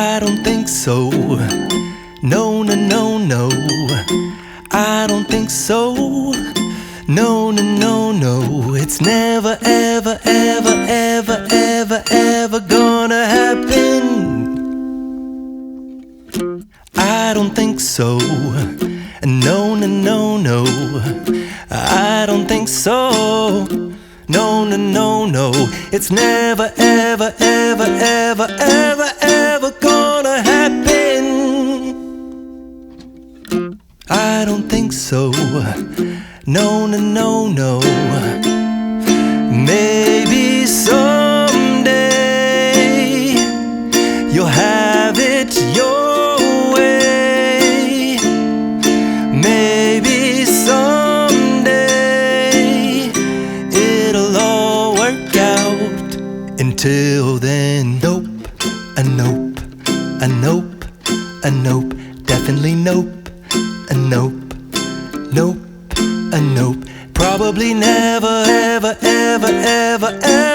I don't think so. No, no, no, no. I don't think so. No, no, no, no. It's never, ever, ever, ever, ever, ever gonna happen. I don't think so. No, no, no, no. I don't think so. No, no, no, no. It's never, ever, ever, ever, ever, ever gonna happen. I don't think so. No, no, no, no. Maybe someday you'll have it your way. Maybe someday it'll all work out. Until then, nope, a nope, a nope, a nope, definitely nope, a nope, nope, a nope. Probably never, ever, ever, ever, ever